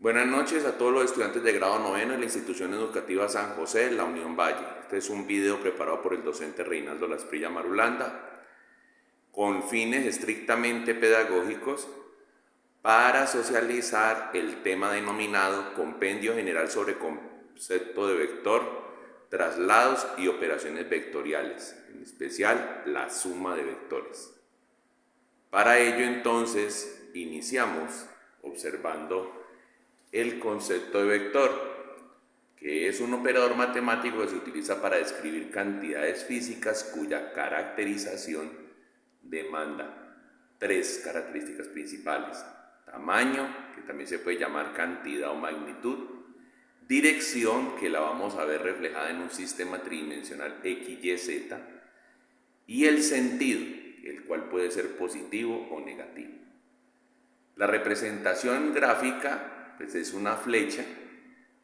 Buenas noches a todos los estudiantes de grado noveno de la institución educativa San José, la Unión Valle. Este es un video preparado por el docente Reinaldo Lasprilla Marulanda con fines estrictamente pedagógicos para socializar el tema denominado Compendio General sobre Concepto de Vector, Traslados y Operaciones Vectoriales, en especial la suma de vectores. Para ello entonces iniciamos observando el concepto de vector, que es un operador matemático que se utiliza para describir cantidades físicas cuya caracterización demanda tres características principales: tamaño, que también se puede llamar cantidad o magnitud; dirección, que la vamos a ver reflejada en un sistema tridimensional X, Y, Z; y el sentido, el cual puede ser positivo o negativo. La representación gráfica pues es una flecha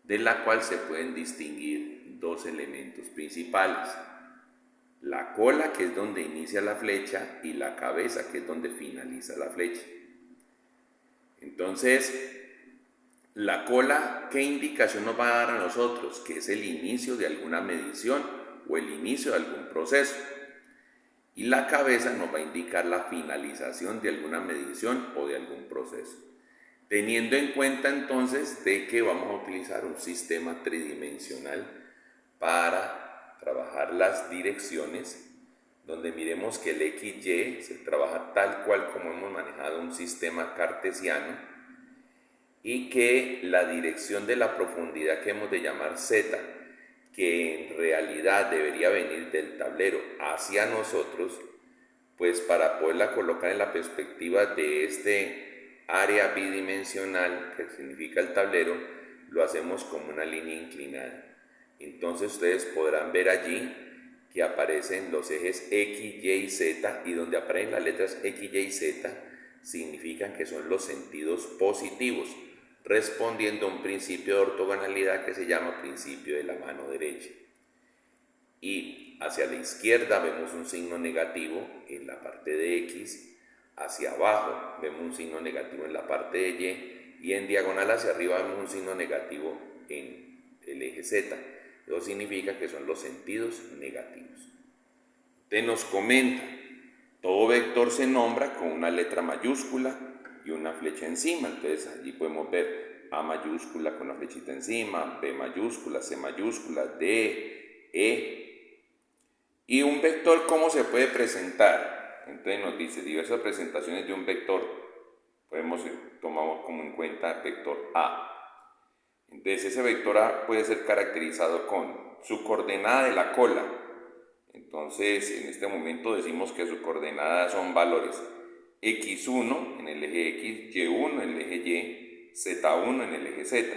de la cual se pueden distinguir dos elementos principales: la cola, que es donde inicia la flecha, y la cabeza, que es donde finaliza la flecha. Entonces, la cola, ¿qué indicación nos va a dar a nosotros? Que es el inicio de alguna medición o el inicio de algún proceso. Y la cabeza nos va a indicar la finalización de alguna medición o de algún proceso. Teniendo en cuenta entonces de que vamos a utilizar un sistema tridimensional para trabajar las direcciones, donde miremos que el XY se trabaja tal cual como hemos manejado un sistema cartesiano, y que la dirección de la profundidad que hemos de llamar Z, que en realidad debería venir del tablero hacia nosotros, pues para poderla colocar en la perspectiva de este área bidimensional que significa el tablero, lo hacemos como una línea inclinada. Entonces ustedes podrán ver allí que aparecen los ejes X, Y y Z, y donde aparecen las letras X, Y y Z significan que son los sentidos positivos, respondiendo a un principio de ortogonalidad que se llama principio de la mano derecha. Y hacia la izquierda vemos un signo negativo en la parte de X, hacia abajo vemos un signo negativo en la parte de Y en diagonal hacia arriba vemos un signo negativo en el eje Z. Eso significa que son los sentidos negativos. Entonces nos comenta, todo vector se nombra con una letra mayúscula y una flecha encima. Entonces allí podemos ver A mayúscula con una flechita encima, B mayúscula, C mayúscula, D, E. ¿Y un vector cómo se puede presentar? Entonces nos dice diversas presentaciones de un vector. Tomamos como en cuenta vector A. Entonces ese vector A puede ser caracterizado con su coordenada de la cola. Entonces en este momento decimos que su coordenada son valores x1 en el eje X, y1 en el eje Y, z1 en el eje Z.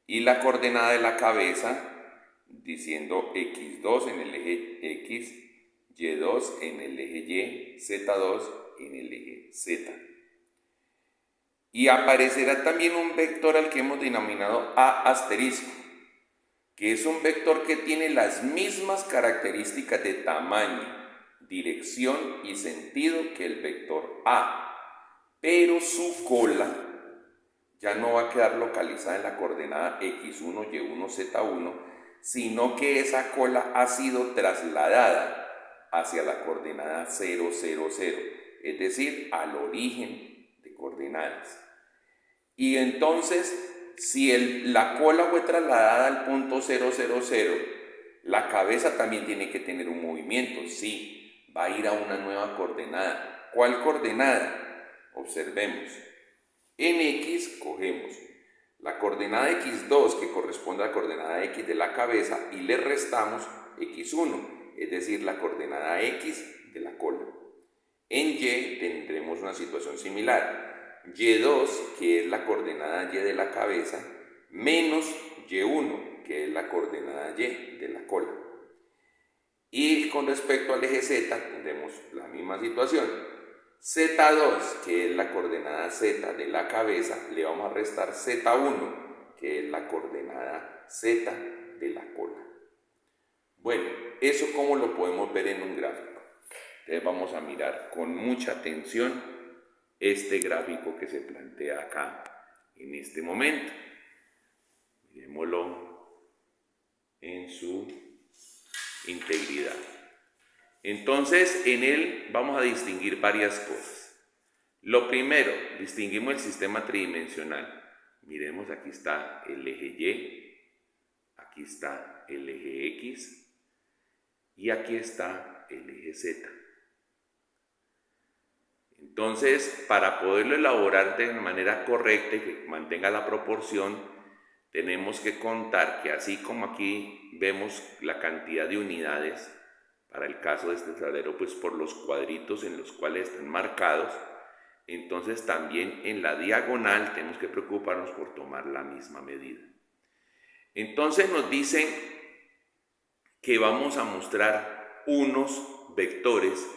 Y la coordenada de la cabeza diciendo x2 en el eje X, y2 en el eje Y, z2 en el eje Z. Y aparecerá también un vector al que hemos denominado A asterisco, que es un vector que tiene las mismas características de tamaño, dirección y sentido que el vector A, pero su cola ya no va a quedar localizada en la coordenada x1, y1, z1, sino que esa cola ha sido trasladada hacia la coordenada 0, 0, 0, es decir, al origen de coordenadas. Y entonces, si la cola fue trasladada al punto 0, 0, 0, la cabeza también tiene que tener un movimiento. Sí, va a ir a una nueva coordenada. ¿Cuál coordenada? Observemos. En X cogemos la coordenada x2, que corresponde a la coordenada x de la cabeza, y le restamos x1, es decir, la coordenada x de la cola. En Y tendremos una situación similar: y2, que es la coordenada y de la cabeza, menos y1, que es la coordenada y de la cola. Y con respecto al eje Z tendremos la misma situación. Z2, que es la coordenada Z de la cabeza, le vamos a restar Z1, que es la coordenada Z de la cola. Bueno, eso cómo lo podemos ver en un gráfico. Entonces vamos a mirar con mucha atención este gráfico que se plantea acá en este momento. Miremoslo en su integridad. Entonces, en él vamos a distinguir varias cosas. Lo primero, distinguimos el sistema tridimensional. Miremos, aquí está el eje Y, aquí está el eje X y aquí está el eje Z. Entonces, para poderlo elaborar de manera correcta y que mantenga la proporción, tenemos que contar que así como aquí vemos la cantidad de unidades, para el caso de este tablero, pues por los cuadritos en los cuales están marcados, entonces también en la diagonal tenemos que preocuparnos por tomar la misma medida. Entonces nos dicen que vamos a mostrar unos vectores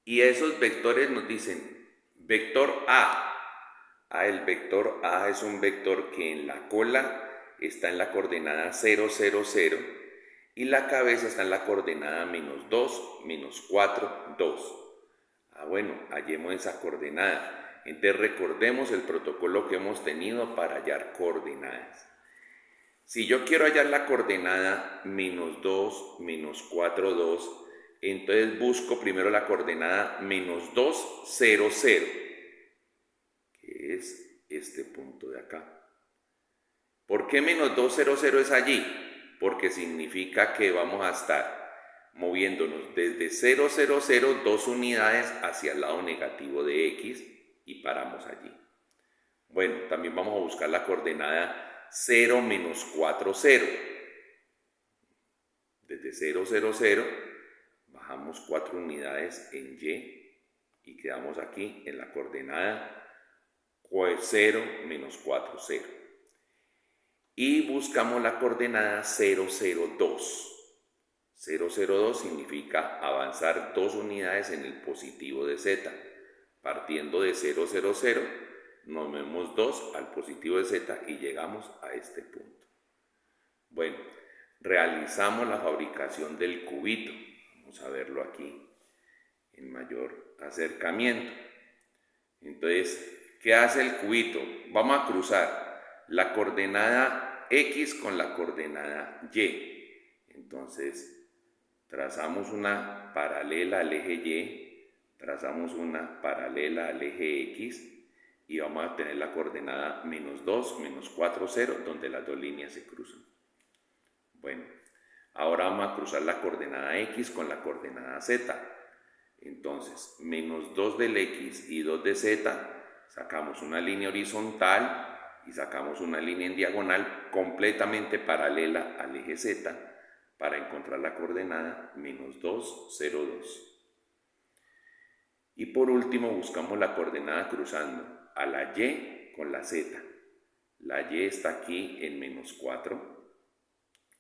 y esos vectores nos dicen vector A. El vector A es un vector que en la cola está en la coordenada 0, 0, 0 y la cabeza está en la coordenada -2, -4, 2. Bueno, hallemos esa coordenada. Entonces recordemos el protocolo que hemos tenido para hallar coordenadas. Si yo quiero hallar la coordenada -2, -4, 2, entonces busco primero la coordenada -2, 0, 0, que es este punto de acá. ¿Por qué -2, 0, 0 es allí? Porque significa que vamos a estar moviéndonos desde 0, 0, 0, 2 unidades hacia el lado negativo de X y paramos allí. Bueno, también vamos a buscar la coordenada 0, -4, 0. Desde 0, 0, 0, bajamos 4 unidades en Y y quedamos aquí en la coordenada 0, -4, 0. Y buscamos la coordenada 0, 0, 2. 0, 0, 2 significa avanzar 2 unidades en el positivo de Z. Partiendo de 0, 0, 0, nos movemos 2 al positivo de Z y llegamos a este punto. Bueno, realizamos la fabricación del cubito. Vamos a verlo aquí en mayor acercamiento. Entonces, ¿qué hace el cubito? Vamos a cruzar la coordenada X con la coordenada Y. Entonces, trazamos una paralela al eje Y, trazamos una paralela al eje X y vamos a tener la coordenada -2, -4, 0, donde las dos líneas se cruzan. Bueno, ahora vamos a cruzar la coordenada X con la coordenada Z. Entonces, -2 del X y 2 de Z, sacamos una línea horizontal y sacamos una línea en diagonal completamente paralela al eje Z para encontrar la coordenada -2, 0, 2. Y por último buscamos la coordenada cruzando a la Y con la Z. La Y está aquí en -4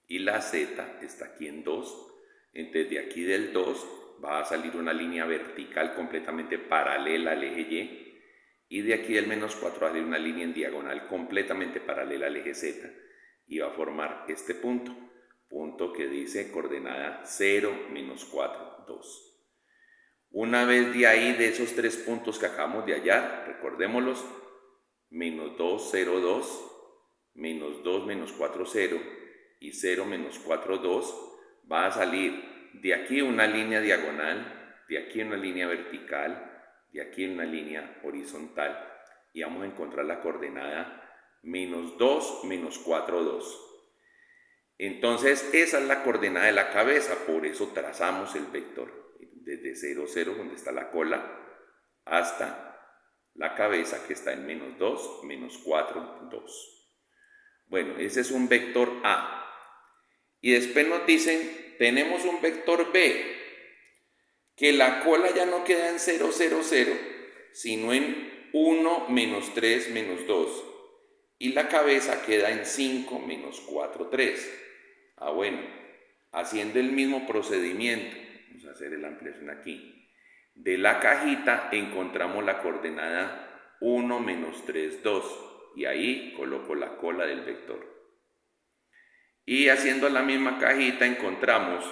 y la Z está aquí en 2. Entonces de aquí del 2 va a salir una línea vertical completamente paralela al eje Y, y de aquí del -4 va a salir una línea en diagonal completamente paralela al eje Z y va a formar este punto que dice coordenada 0, -4, 2. Una vez de ahí, de esos tres puntos que acabamos de hallar, recordémoslos, -2, 0, 2, -2, -4, 0 y 0, -4, 2, va a salir de aquí una línea diagonal, de aquí una línea vertical, de aquí una línea horizontal y vamos a encontrar la coordenada -2, -4, 2. Entonces esa es la coordenada de la cabeza, por eso trazamos el vector desde 0, 0, donde está la cola, hasta la cabeza que está en -2, -4, 2. Bueno, ese es un vector A. Y después nos dicen, tenemos un vector B, que la cola ya no queda en 0, 0, 0, sino en 1, -3, -2. Y la cabeza queda en 5, -4, 3. Bueno, haciendo el mismo procedimiento, vamos a hacer la ampliación aquí. De la cajita encontramos la coordenada 1, -3, 2 y ahí coloco la cola del vector. Y haciendo la misma cajita encontramos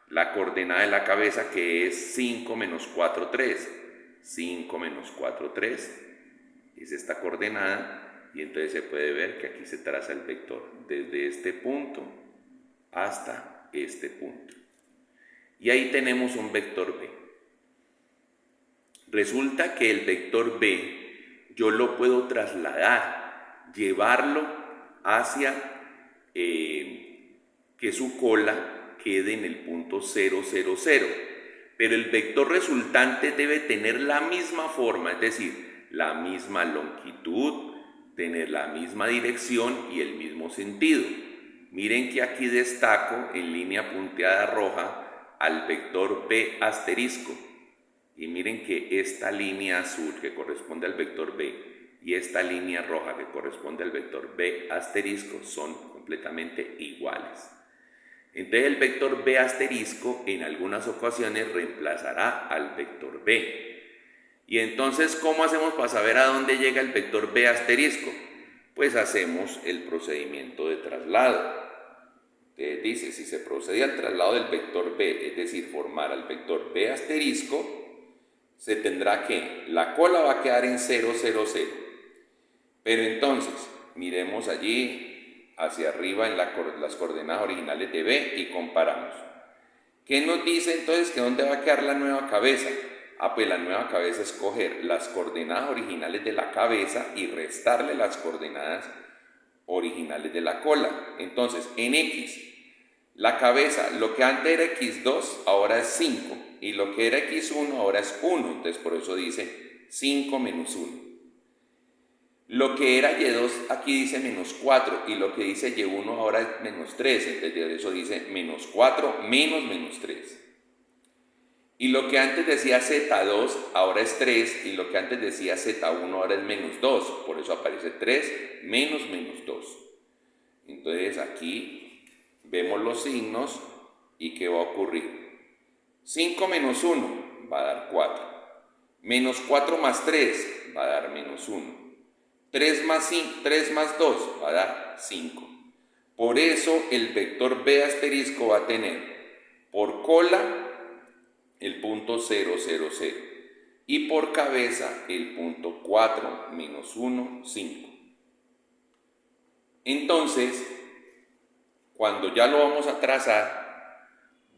la coordenada de la cabeza que es 5, -4, 3. 5, -4, 3 es esta coordenada Y entonces se puede ver que aquí se traza el vector desde este punto hasta este punto. Y ahí tenemos un vector B. Resulta que el vector B yo lo puedo trasladar, llevarlo hacia que su cola quede en el punto 0, 0, 0. Pero el vector resultante debe tener la misma forma, es decir, la misma longitud, tener la misma dirección y el mismo sentido. Miren que aquí destaco en línea punteada roja al vector B asterisco. Y miren que esta línea azul que corresponde al vector B y esta línea roja que corresponde al vector B asterisco son completamente iguales. Entonces el vector B asterisco en algunas ocasiones reemplazará al vector B. Y entonces, ¿cómo hacemos para saber a dónde llega el vector B asterisco? Pues hacemos el procedimiento de traslado. Dice, si se procede al traslado del vector B, es decir, formar al vector B asterisco, se tendrá que, la cola va a quedar en 0, 0, 0. Pero entonces, miremos allí hacia arriba en las coordenadas originales de B y comparamos. ¿Qué nos dice entonces que dónde va a quedar la nueva cabeza? Pues la nueva cabeza es coger las coordenadas originales de la cabeza y restarle las coordenadas originales de la cola. Entonces, en X, la cabeza, lo que antes era X2, ahora es 5. Y lo que era X1, ahora es 1. Entonces, por eso dice 5 menos 1. Lo que era Y2, aquí dice menos 4. Y lo que dice Y1, ahora es menos 3. Entonces, de eso dice menos 4 menos menos 3. Y lo que antes decía Z2, ahora es 3. Y lo que antes decía Z1, ahora es menos 2. Por eso aparece 3 menos menos 2. Entonces, aquí vemos los signos y ¿qué va a ocurrir? 5 menos 1 va a dar 4. Menos 4 más 3 va a dar menos 1. 3 más 2 va a dar 5. Por eso el vector B asterisco va a tener por cola el punto 0, 0, 0 y por cabeza el punto 4 menos 1, 5. Entonces, cuando ya lo vamos a trazar,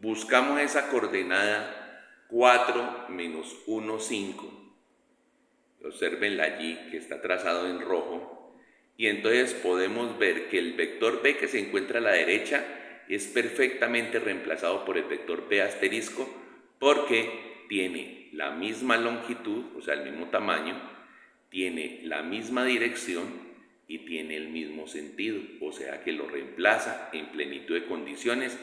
buscamos esa coordenada 4 menos 1, 5. Observenla allí que está trazado en rojo. Y entonces podemos ver que el vector B que se encuentra a la derecha es perfectamente reemplazado por el vector B asterisco porque tiene la misma longitud, o sea, el mismo tamaño, tiene la misma dirección y tiene el mismo sentido, o sea que lo reemplaza en plenitud de condiciones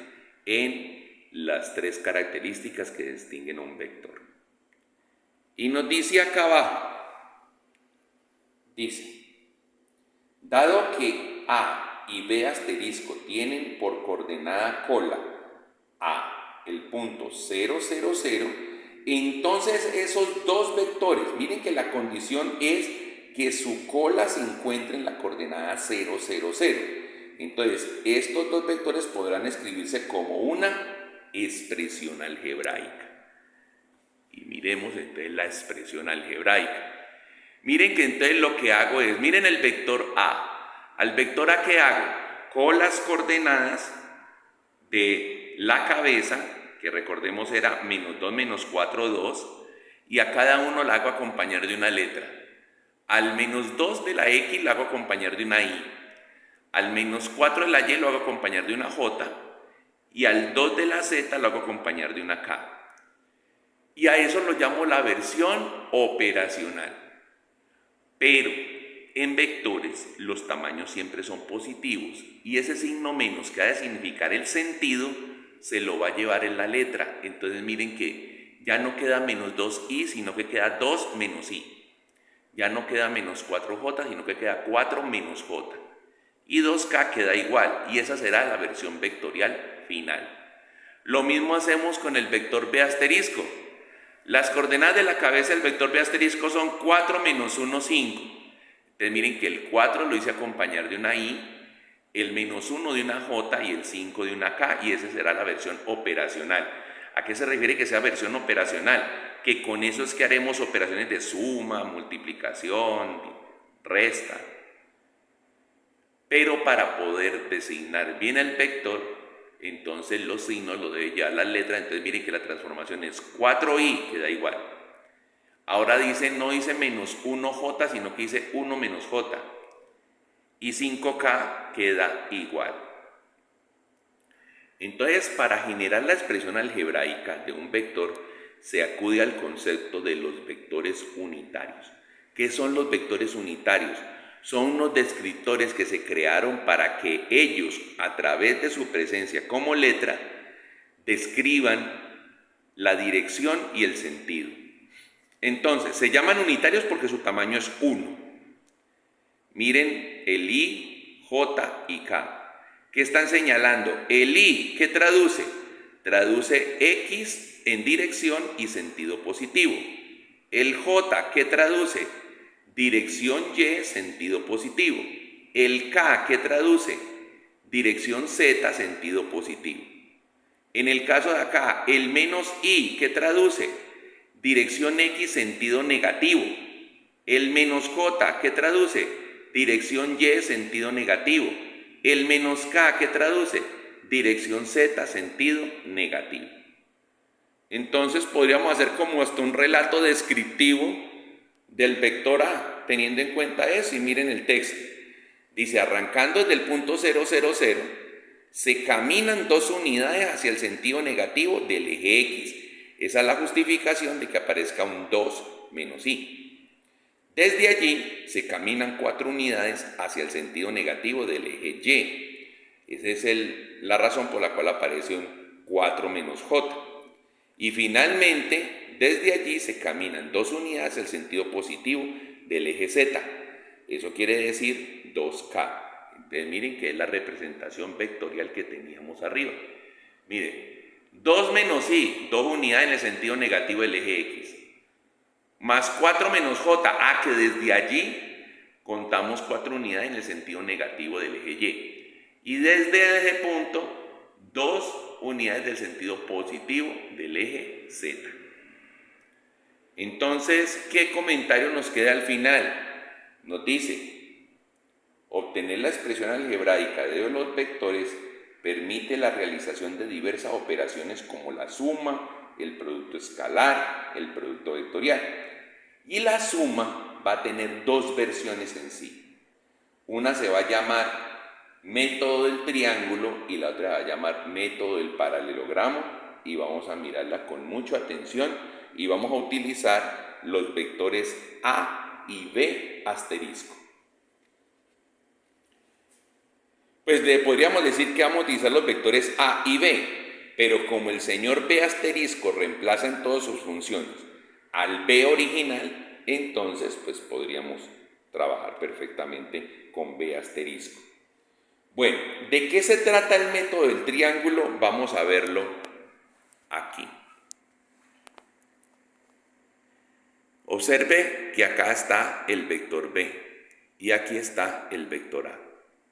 en las tres características que distinguen a un vector. Y nos dice acá abajo, dice, dado que A y B asterisco tienen por coordenada cola A el punto 0, 0, 0, entonces esos dos vectores, miren que la condición es que su cola se encuentre en la coordenada 0, 0, 0. Entonces, estos dos vectores podrán escribirse como una expresión algebraica. Y miremos entonces la expresión algebraica. Miren que entonces lo que hago es, miren el vector A. Al vector A, ¿qué hago? Con las coordenadas de la cabeza, que recordemos era menos 2, menos 4, 2, y a cada uno la hago acompañar de una letra. Al menos 2 de la X la hago acompañar de una Y. Al menos 4 de la Y lo hago acompañar de una J. Y al 2 de la Z lo hago acompañar de una K. Y a eso lo llamo la versión operacional. Pero en vectores los tamaños siempre son positivos y ese signo menos que ha de significar el sentido se lo va a llevar en la letra. Entonces miren que ya no queda menos 2i, sino que queda 2 menos i. Ya no queda menos 4j, sino que queda 4 menos j. Y 2k queda igual y esa será la versión vectorial final. Lo mismo hacemos con el vector b asterisco. Las coordenadas de la cabeza del vector b asterisco son 4 menos 1, 5. Entonces miren que el 4 lo hice acompañar de una i, el menos 1 de una j y el 5 de una k, y esa será la versión operacional. ¿A qué se refiere que sea versión operacional? Que con eso es que haremos operaciones de suma, multiplicación, resta. Pero para poder designar bien el vector, entonces los signos lo debe llevar las letras. Entonces miren que la transformación es 4i, que da igual. Ahora dice, no dice menos 1j, sino que dice 1 menos j. Y 5k queda igual. Entonces, para generar la expresión algebraica de un vector, se acude al concepto de los vectores unitarios. ¿Qué son los vectores unitarios? Son unos descriptores que se crearon para que ellos, a través de su presencia como letra, describan la dirección y el sentido. Entonces, se llaman unitarios porque su tamaño es 1. Miren el I, J y K. ¿Qué están señalando? El I, ¿qué traduce? Traduce X en dirección y sentido positivo. El J, ¿qué traduce? Dirección Y, sentido positivo. El K, ¿qué traduce? Dirección Z, sentido positivo. En el caso de acá, el menos I, ¿qué traduce? Dirección X, sentido negativo. El menos J, ¿qué traduce? Dirección Y, sentido negativo. El menos K, ¿qué traduce? Dirección Z, sentido negativo. Entonces podríamos hacer como hasta un relato descriptivo del vector A, teniendo en cuenta eso. Y miren el texto. Dice, arrancando desde el punto 0, 0, 0, se caminan 2 unidades hacia el sentido negativo del eje X. Esa es la justificación de que aparezca un 2 menos I. Desde allí se caminan 4 unidades hacia el sentido negativo del eje Y. Esa es la razón por la cual aparece un 4 menos J. Y finalmente, desde allí se caminan 2 unidades hacia el sentido positivo del eje Z. Eso quiere decir 2K. Entonces miren que es la representación vectorial que teníamos arriba. Miren, 2 menos I, 2 unidades en el sentido negativo del eje X. Más 4 menos J, que desde allí contamos 4 unidades en el sentido negativo del eje Y. Y desde ese punto, 2 unidades del sentido positivo del eje Z. Entonces, ¿qué comentario nos queda al final? Nos dice, obtener la expresión algebraica de los vectores permite la realización de diversas operaciones como la suma, el producto escalar, el producto vectorial. Y la suma va a tener 2 versiones en sí. Una se va a llamar método del triángulo y la otra va a llamar método del paralelogramo, y vamos a mirarla con mucha atención y vamos a utilizar los vectores A y B asterisco. Pues podríamos decir que vamos a utilizar los vectores A y B, pero como el señor B asterisco reemplaza en todas sus funciones al B original, entonces pues podríamos trabajar perfectamente con B asterisco. Bueno, ¿de qué se trata el método del triángulo? Vamos a verlo aquí. Observe que acá está el vector B y aquí está el vector A.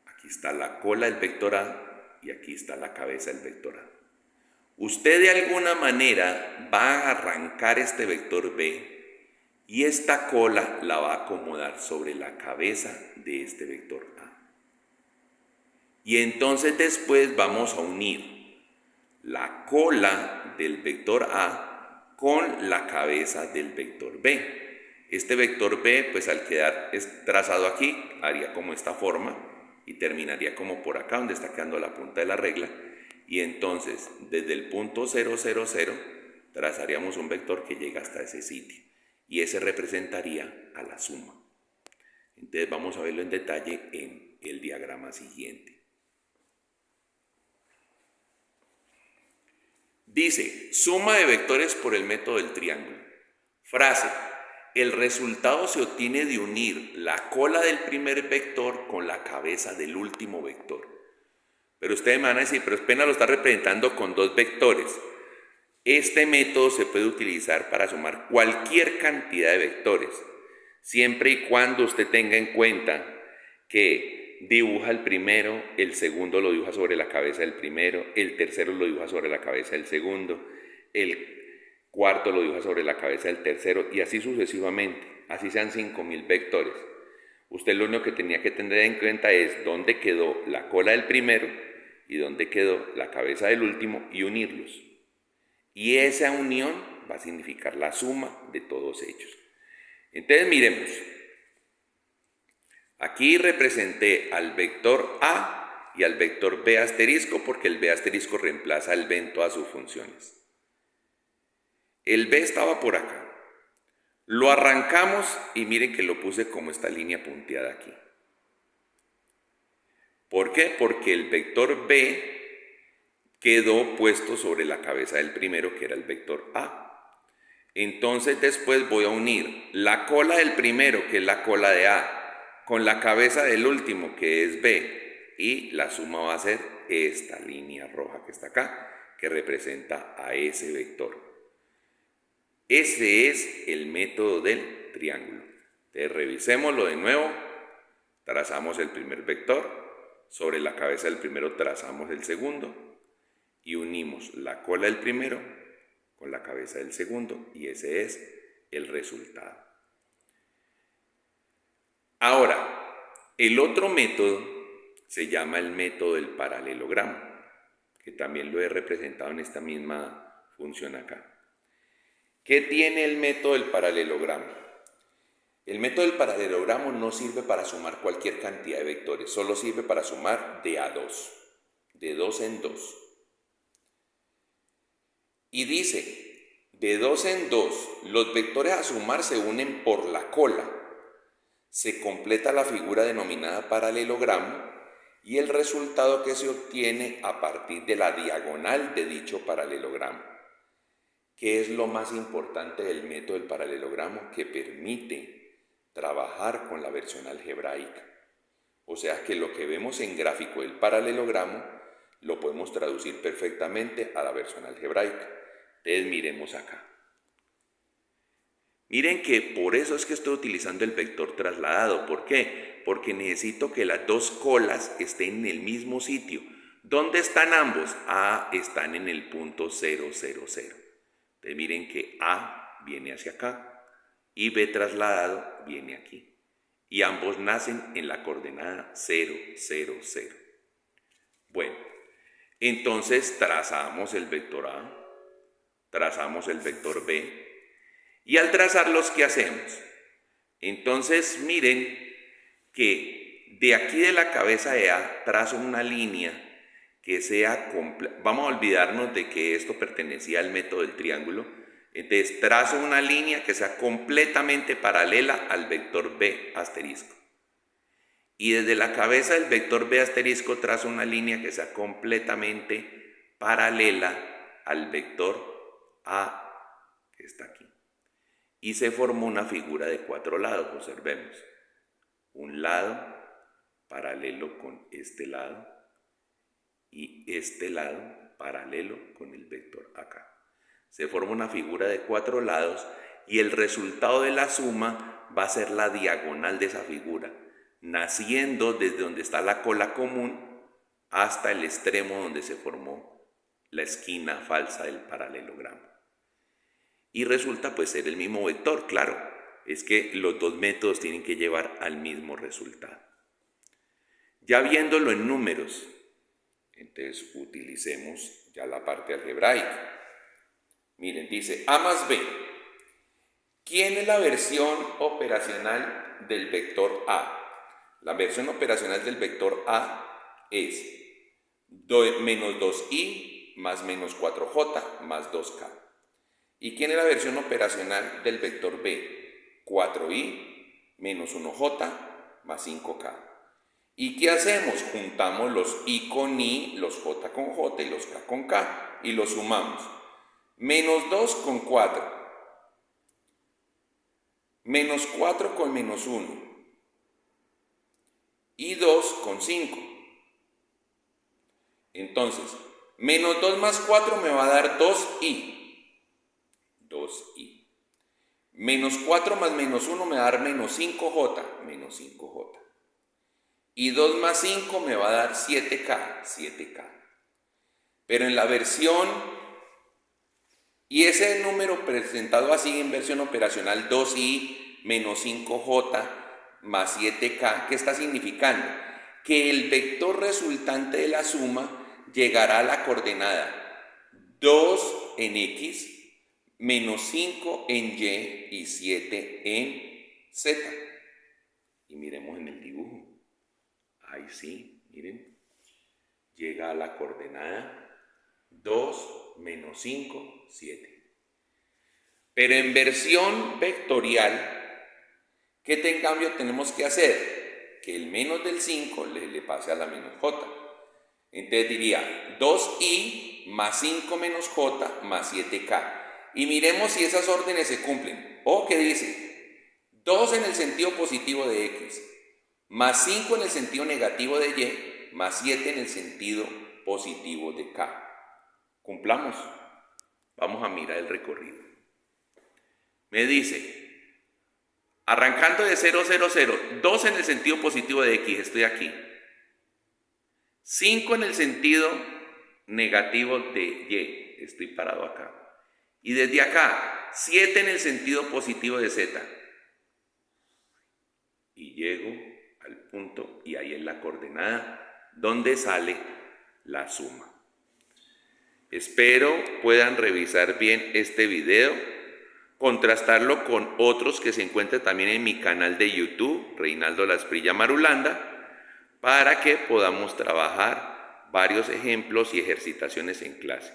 Aquí está la cola del vector A y aquí está la cabeza del vector A. Usted de alguna manera va a arrancar este vector B y esta cola la va a acomodar sobre la cabeza de este vector A. Y entonces después vamos a unir la cola del vector A con la cabeza del vector B. Este vector B, pues al quedar trazado aquí, haría como esta forma y terminaría como por acá, donde está quedando la punta de la regla. Y entonces, desde el punto 0, 0, 0, trazaríamos un vector que llega hasta ese sitio. Y ese representaría a la suma. Entonces vamos a verlo en detalle en el diagrama siguiente. Dice, suma de vectores por el método del triángulo. Frase, el resultado se obtiene de unir la cola del primer vector con la cabeza del último vector. Pero ustedes me van a decir, pero apenas lo está representando con 2 vectores. Este método se puede utilizar para sumar cualquier cantidad de vectores, siempre y cuando usted tenga en cuenta que dibuja el primero, el segundo lo dibuja sobre la cabeza del primero, el tercero lo dibuja sobre la cabeza del segundo, el cuarto lo dibuja sobre la cabeza del tercero y así sucesivamente, así sean 5000 vectores. Usted lo único que tenía que tener en cuenta es dónde quedó la cola del primero y dónde quedó la cabeza del último y unirlos. Y esa unión va a significar la suma de todos ellos. Entonces miremos. Aquí representé al vector A y al vector B asterisco porque el B asterisco reemplaza el B en todas sus funciones. El B estaba por acá. Lo arrancamos y miren que lo puse como esta línea punteada aquí. ¿Por qué? Porque el vector B quedó puesto sobre la cabeza del primero, que era el vector A. Entonces después voy a unir la cola del primero, que es la cola de A, con la cabeza del último, que es B, y la suma va a ser esta línea roja que está acá, que representa a ese vector. Ese es el método del triángulo. Entonces revisémoslo de nuevo. Trazamos el primer vector, sobre la cabeza del primero trazamos el segundo y unimos la cola del primero con la cabeza del segundo y ese es el resultado. Ahora, el otro método se llama el método del paralelogramo, que también lo he representado en esta misma función acá. ¿Qué tiene el método del paralelogramo? El método del paralelogramo no sirve para sumar cualquier cantidad de vectores, solo sirve para sumar de a 2, de 2 en 2. Y dice, de 2 en 2, los vectores a sumar se unen por la cola. Se completa la figura denominada paralelogramo y el resultado que se obtiene a partir de la diagonal de dicho paralelogramo. ¿Qué es lo más importante del método del paralelogramo? Que permite trabajar con la versión algebraica. O sea que lo que vemos en gráfico del paralelogramo lo podemos traducir perfectamente a la versión algebraica. Entonces miremos acá. Miren que por eso es que estoy utilizando el vector trasladado. ¿Por qué? Porque necesito que las dos colas estén en el mismo sitio. ¿Dónde están ambos? Están en el punto 0, 0, 0. Entonces miren que A viene hacia acá y B trasladado viene aquí. Y ambos nacen en la coordenada 0, 0, 0. Bueno, entonces trazamos el vector A, trazamos el vector B y al trazarlos, ¿qué hacemos? Entonces miren que de aquí de la cabeza de A trazo una línea que sea vamos a olvidarnos de que esto pertenecía al método del triángulo. Entonces trazo una línea que sea completamente paralela al vector B asterisco. Y desde la cabeza del vector B asterisco trazo una línea que sea completamente paralela al vector A que está aquí. Y se formó una figura de 4 lados, observemos. Un lado paralelo con este lado y este lado paralelo con el vector acá. Se forma una figura de 4 lados y el resultado de la suma va a ser la diagonal de esa figura, naciendo desde donde está la cola común hasta el extremo donde se formó la esquina falsa del paralelogramo. Y resulta pues ser el mismo vector, claro, es que los dos métodos tienen que llevar al mismo resultado. Ya viéndolo en números, entonces utilicemos ya la parte algebraica. Miren, dice A más B. ¿Quién es la versión operacional del vector A? La versión operacional del vector A es menos 2i más menos 4j más 2k. ¿Y quién es la versión operacional del vector B? 4i menos 1j más 5k. ¿Y qué hacemos? Juntamos los i con i, los j con j y los k con k y los sumamos. Menos 2 con 4. Menos 4 con menos 1. Y 2 con 5. Entonces, menos 2 más 4 me va a dar 2i. 2i. Menos 4 más menos 1 me va a dar menos 5j. Menos 5j. Y 2 más 5 me va a dar 7k. 7k. Pero en la versión, y ese número presentado así en versión operacional 2i menos 5j, más 7K. ¿Qué está significando? Que el vector resultante de la suma llegará a la coordenada 2 en X, menos 5 en Y y 7 en Z. Y miremos en el dibujo. Ahí sí, miren. Llega a la coordenada 2 menos 5, 7. Pero en versión vectorial, ¿qué en cambio tenemos que hacer? Que el menos del 5 le pase a la menos J. Entonces diría 2i más 5 menos j más 7k. Y miremos si esas órdenes se cumplen. O que dice 2 en el sentido positivo de x, más 5 en el sentido negativo de y, más 7 en el sentido positivo de k. Cumplamos. Vamos a mirar el recorrido. Me dice, arrancando de 0, 0, 0, 2 en el sentido positivo de x, estoy aquí. 5 en el sentido negativo de y, estoy parado acá. Y desde acá, 7 en el sentido positivo de z. Y llego al punto, y ahí es la coordenada donde sale la suma. Espero puedan revisar bien este video, contrastarlo con otros que se encuentran también en mi canal de YouTube, Reinaldo Lasprilla Marulanda, para que podamos trabajar varios ejemplos y ejercitaciones en clase.